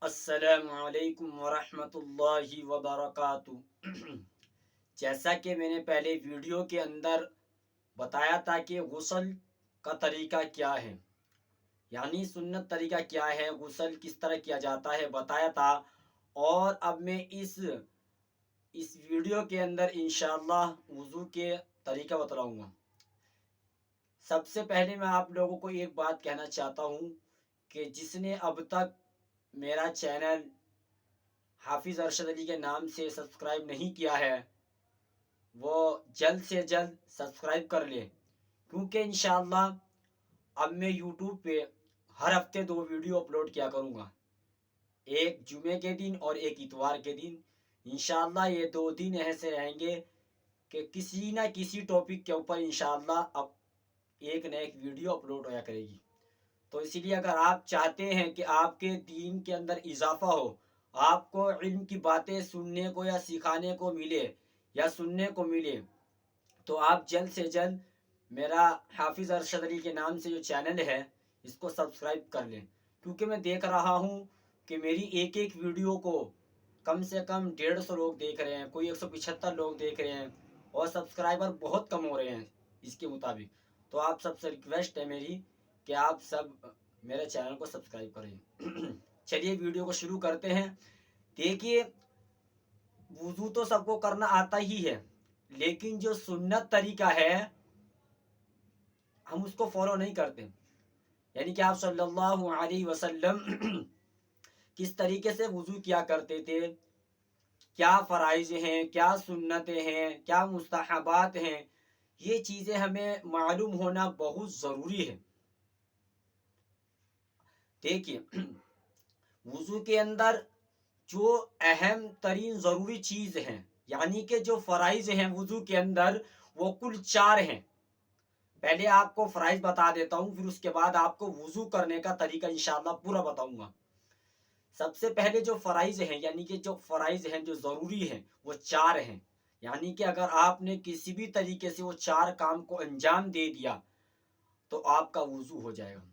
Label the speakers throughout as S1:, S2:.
S1: السلام علیکم ورحمۃ اللہ وبرکاتہ۔ جیسا کہ میں نے پہلے ویڈیو کے اندر بتایا تھا کہ غسل کا طریقہ کیا ہے، یعنی سنت طریقہ کیا ہے، غسل کس طرح کیا جاتا ہے بتایا تھا۔ اور اب میں اس ویڈیو کے اندر انشاءاللہ وضو کے طریقہ بتلاؤں گا۔ سب سے پہلے میں آپ لوگوں کو ایک بات کہنا چاہتا ہوں کہ جس نے اب تک میرا چینل حافظ ارشد علی کے نام سے سبسکرائب نہیں کیا ہے وہ جلد سے جلد سبسکرائب کر لے، کیونکہ انشاءاللہ اب میں یوٹیوب پہ ہر ہفتے 2 ویڈیو اپلوڈ کیا کروں گا، ایک جمعے کے دن اور ایک اتوار کے دن۔ انشاءاللہ یہ 2 دن ایسے رہیں گے کہ کسی نہ کسی ٹاپک کے اوپر انشاءاللہ اب ایک نہ ایک ویڈیو اپلوڈ ہویا کرے گی۔ تو اسی لیے اگر آپ چاہتے ہیں کہ آپ کے دین کے اندر اضافہ ہو، آپ کو علم کی باتیں سننے کو یا سکھانے کو ملے یا سننے کو ملے، تو آپ جلد سے جلد میرا حافظ ارشد علی کے نام سے جو چینل ہے اس کو سبسکرائب کر لیں، کیونکہ میں دیکھ رہا ہوں کہ میری ایک ایک ویڈیو کو کم سے کم 150 لوگ دیکھ رہے ہیں، کوئی 175 لوگ دیکھ رہے ہیں، اور سبسکرائبر بہت کم ہو رہے ہیں اس کے مطابق۔ تو آپ سب سے ریکویسٹ ہے میری کہ آپ سب میرے چینل کو سبسکرائب کریں۔ چلیے ویڈیو کو شروع کرتے ہیں۔ دیکھیے، وضو تو سب کو کرنا آتا ہی ہے، لیکن جو سنت طریقہ ہے ہم اس کو فالو نہیں کرتے، یعنی کہ آپ صلی اللہ علیہ وسلم کس طریقے سے وضو کیا کرتے تھے، کیا فرائض ہیں، کیا سنتیں ہیں، کیا مستحبات ہیں، یہ چیزیں ہمیں معلوم ہونا بہت ضروری ہے۔ دیکھیے، وضو کے اندر جو اہم ترین ضروری چیز ہیں، یعنی کہ جو فرائض ہیں وضو کے اندر، وہ کل 4 ہیں۔ پہلے آپ کو فرائض بتا دیتا ہوں، پھر اس کے بعد آپ کو وضو کرنے کا طریقہ انشاءاللہ پورا بتاؤں گا۔ سب سے پہلے جو فرائض ہیں، یعنی کہ جو فرائض ہیں جو ضروری ہیں، وہ 4 ہیں، یعنی کہ اگر آپ نے کسی بھی طریقے سے وہ 4 کام کو انجام دے دیا تو آپ کا وضو ہو جائے گا،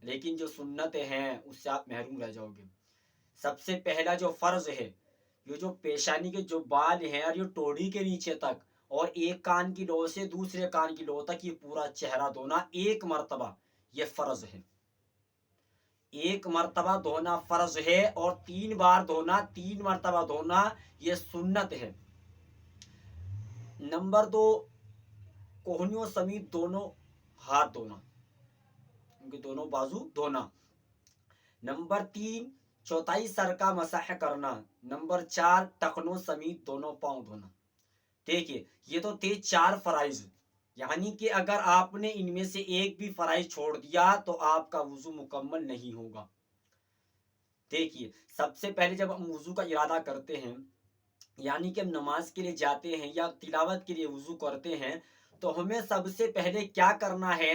S1: لیکن جو سنتیں ہیں اس سے آپ محروم رہ جاؤ گے۔ سب سے پہلا جو فرض ہے، یہ جو پیشانی کے جو بال ہیں اور یہ ٹوڑی کے نیچے تک، اور ایک کان کی لو سے دوسرے کان کی لو تک یہ پورا چہرہ دھونا ایک مرتبہ، یہ فرض ہے۔ ایک مرتبہ دھونا فرض ہے، اور 3 بار دھونا، 3 مرتبہ دھونا یہ سنت ہے۔ نمبر 2، کوہنیوں سمیت دونوں ہاتھ دھونا، ان کے دونوں بازو دھونا۔ نمبر 3، چوتھائی سر کا مسح کرنا۔ نمبر 4، ٹخنوں سمیت دونوں پاؤں دھونا۔ دیکھیے، یہ تو تھے 4 فرائض، یعنی کہ اگر آپ نے ان میں سے ایک بھی فرائض چھوڑ دیا تو آپ کا وضو مکمل نہیں ہوگا۔ دیکھیے، سب سے پہلے جب ہم وضو کا ارادہ کرتے ہیں، یعنی کہ ہم نماز کے لیے جاتے ہیں یا تلاوت کے لیے وضو کرتے ہیں، تو ہمیں سب سے پہلے کیا کرنا ہے،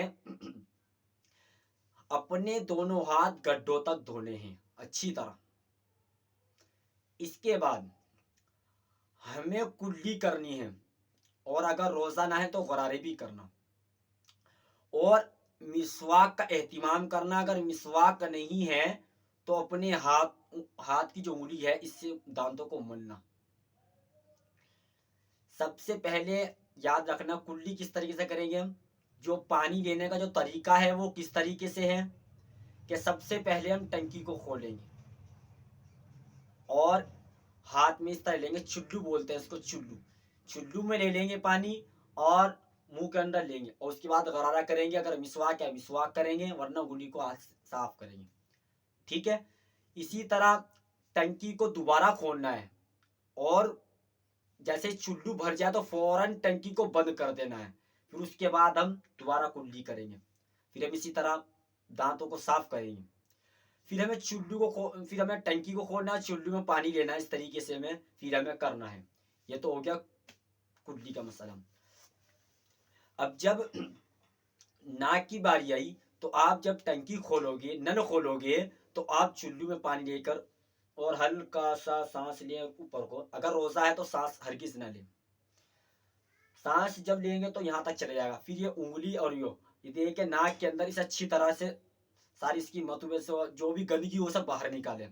S1: اپنے دونوں ہاتھ گڈھوں تک دھونے ہیں اچھی طرح۔ اس کے بعد ہمیں کلی کرنی ہے، اور اگر روزہ نہ ہے تو غرارے بھی کرنا، اور مسواک کا اہتمام کرنا۔ اگر مسواک نہیں ہے تو اپنے ہاتھ کی جو انگلی ہے اس سے دانتوں کو ملنا۔ سب سے پہلے یاد رکھنا کلی کس طریقے سے کریں گے، جو پانی لینے کا جو طریقہ ہے وہ کس طریقے سے ہے کہ سب سے پہلے ہم ٹنکی کو کھولیں گے اور ہاتھ میں اس طرح لیں گے، چلو بولتے ہیں اس کو، چلو میں لے لیں گے پانی اور منہ کے اندر لیں گے، اور اس کے بعد غرارہ کریں گے۔ اگر مسواک ہے مسواک کریں گے، ورنہ انگلی کو ہاتھ صاف کریں گے، ٹھیک ہے۔ اسی طرح ٹنکی کو دوبارہ کھولنا ہے، اور جیسے چلو بھر جائے تو فوراً ٹنکی کو بند کر دینا ہے، پھر اس کے بعد ہم دوبارہ کلی کریں گے، پھر ہم اسی طرح دانتوں کو صاف کریں گے۔ پھر ہمیں ٹنکی کو کھولنا ہے، چلو میں پانی لینا ہے، اس طریقے سے ہمیں کرنا ہے۔ یہ تو ہو گیا کلی کا مسئلہ۔ اب جب ناک کی باری آئی تو آپ جب ٹنکی کھولو گے، نل کھولو گے، تو آپ چلو میں پانی لے کر اور ہلکا سا سانس لیں اوپر کو۔ اگر روزہ ہے تو سانس ہرگز نہ لیں، سانس جب لیں گے تو یہاں تک چلے جائے گا، پھر یہ انگلی اور یہ دیکھ کے ناک کے اندر اسے اچھی طرح سے ساری اس کی متوے سے جو بھی گندگی وہ سب باہر نکالیں۔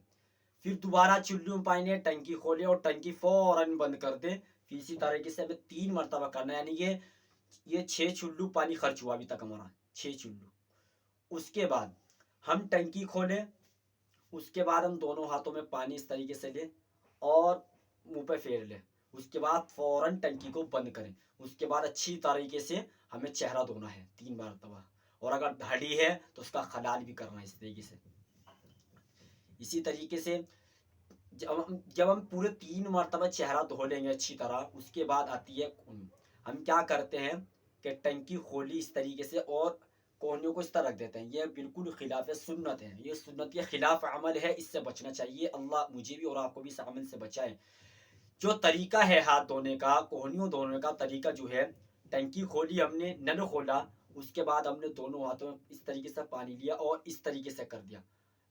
S1: फिर दोबारा चुल्लू में पानी है, टंकी खोले और टंकी फौरन बंद कर दे। फिर इसी तरीके से हमें 3 मरतबा करना है, यानी ये 6 चुल्लू पानी खर्च हुआ अभी तक हमारा, 6 चुल्लू। उसके बाद हम टंकी खोलें, उसके बाद हम दोनों हाथों में पानी इस तरीके से लें और मुंह पे फेर लें। उसके बाद फौरन टंकी को बंद करें। उसके बाद अच्छी तरीके से हमें चेहरा धोना है 3 मरतबा, और अगर दाढ़ी है तो उसका खलाल भी करना है इस तरीके से। इसी तरीके से जब हम पूरे 3 मरतबा चेहरा धो लेंगे अच्छी तरह, उसके बाद आती है खून। हम क्या करते हैं कि टंकी खोली इस तरीके से और कोहनियों को इस तरह रख देते हैं। ये बिल्कुल खिलाफ सुन्नत है, ये सुन्नत के खिलाफ अमल है, इससे बचना चाहिए। अल्लाह मुझे भी और आपको भी इस अमल से बचाए। जो तरीका है हाथ धोने का, कोहनियों धोने का तरीका जो है, टंकी खोली हमने, नल खोला, उसके बाद हमने दोनों हाथों में इस तरीके से पानी लिया और इस तरीके से कर दिया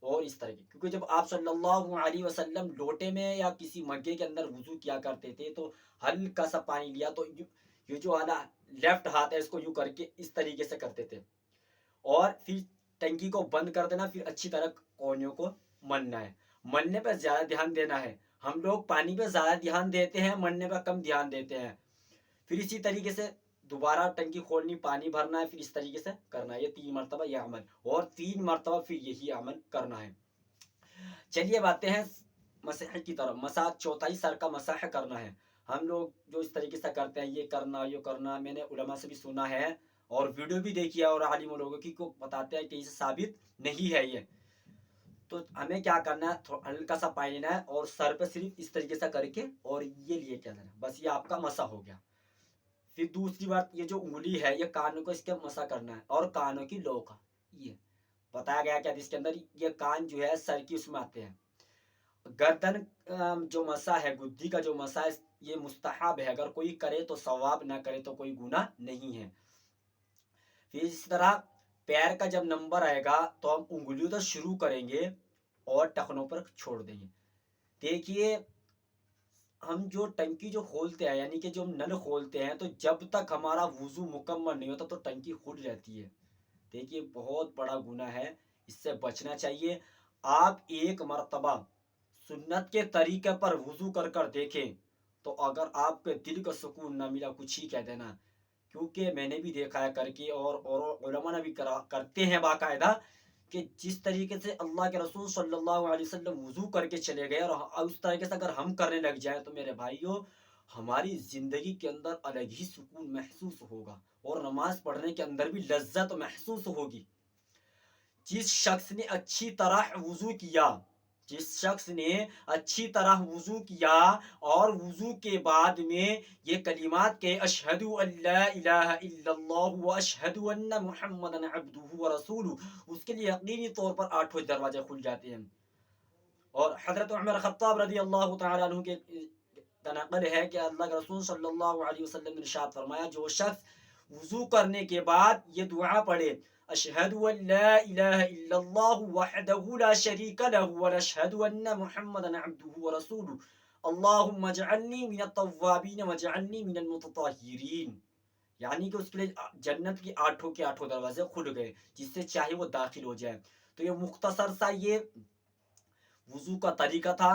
S1: और इस तरीके, क्योंकि जब आप सल्लल्लाहु अलैहि वसल्लम लोटे में या किसी मग्गे के अंदर वुजू किया करते थे तो हल्का सा पानी लिया तो ये जो वाला लेफ्ट हाथ है इसको यूं करके इस तरीके से करते थे और फिर टंकी को बंद कर देना। फिर अच्छी तरह कोहनियों को मलना है। मलने पर ज्यादा ध्यान देना है। हम लोग पानी पे ज्यादा ध्यान देते हैं, मलने पर कम ध्यान देते हैं। फिर इसी तरीके से दोबारा टंकी खोलनी, पानी भरना है, फिर इस तरीके से करना है। ये 3 मरतबा यह अमल, और 3 मरतबा फिर यही अमल करना है। चलिए अब आते हैं मसह की तरफ। मसा चौथाई सर का मसह करना है। हम लोग जो इस तरीके से करते हैं, ये करना मैंने उलमा से भी सुना है और वीडियो भी देखी है, और आलिम लोगों की को बताते हैं कि इसे साबित नहीं है ये। तो हमें क्या करना है, हल्का सा पानी लेना है और सर पे सिर्फ इस तरीके से करके और ये लिए क्या देना, बस ये आपका मसा हो गया। फिर दूसरी बात, ये जो उंगली है ये कानों को इसके मसा करना है, और कानों की लोक, ये बताया गया क्या इसके अंदर, ये कान जो है सर की उसमें आते हैं। गर्दन जो मसा है, गुद्दी का जो मसा है, ये मुस्तहब है, अगर कोई करे तो सवाब, ना करे तो कोई गुनाह नहीं है। फिर इस तरह पैर का जब नंबर आएगा तो हम उंगलियों तो शुरू करेंगे और टखनों पर छोड़ देंगे। देखिए, हम जो टंकी जो खोलते हैं, यानी कि जो हम नल खोलते हैं, तो जब तक हमारा वुजू मुकम्मल नहीं होता तो टंकी खुल रहती है। देखिए, बहुत बड़ा गुनाह है, इससे बचना चाहिए। आप एक मर्तबा सुन्नत के तरीके पर वुजू कर कर देखें, तो अगर आपके दिल को सुकून ना मिला, कुछ ही कह देना। क्योंकि मैंने भी देखा है करके, और उलमा ने भी करते हैं बाकायदा, कि जिस तरीके से अल्लाह के रसूल सल्लल्लाहु अलैहि वसल्लम वुजू करके चले गए और उस तरीके से अगर हम करने लग जाए तो मेरे भाइयों, हमारी ज़िंदगी के अंदर अलग ही सुकून महसूस होगा और नमाज पढ़ने के अंदर भी लज्जत महसूस होगी। जिस शख्स ने अच्छी तरह वुजू किया, जिस शख्स ने अच्छी तरह वुजू किया और वुजू के बाद में ये कलिमात के अशहदु अल्ला इलाहा इल्लल्लाहु व अशहदु अन्ना मुहम्मदन अब्दुहु व रसूलुहु, उसके लिए यकीनी तौर पर 8 दरवाजे खुल जाते हैं। और हजरत उमर खत्ताब रजी अल्लाह तआला अन्हु के नकल है कि अल्लाह के रसूल सल्लल्लाहु अलैहि वसल्लम ने इरशाद फरमाया, जो शख्स वुजू करने के बाद ये दुआ पढ़े, अशहदु अल्ला इलाहा इल्लल्लाहु वहदहु ला शरीका लहु व अशहदु अन्ना मुहम्मदन अब्दुहु व रसूलुहु, अल्लाहुम्मा जअलनी मिनत तव्वाबीन वजअलनी मिनल मुतताहिरीन, यानी कि उसके लिए जन्नत की 8 के 8 दरवाजे खुल गए, जिससे चाहे वो दाखिल हो जाए। तो ये मुख्तसर सा ये वुजू का तरीका था।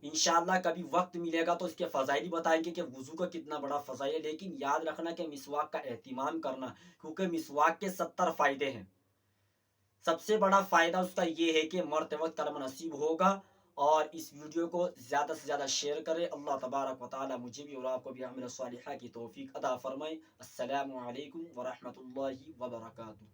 S1: इंशाअल्लाह कभी वक्त मिलेगा तो इसके फ़ज़ाइल बताएंगे कि वुजू का कितना बड़ा फ़ज़ाइल है। लेकिन याद रखना कि मिसवाक का एहतिमाम करना, क्योंकि मिसवाक के 70 फ़ायदे हैं। सबसे बड़ा फ़ायदा उसका ये है कि मरते वक्त कलमा नसीब होगा। और इस वीडियो को ज़्यादा से ज़्यादा शेयर करें। अल्लाह तबारक व तआला मुझे भी और आपको भी अमल सालिहा की तौफीक अता फ़रमाए। अस्सलामु अलैकुम व रहमतुल्लाहि व बरकातुहू।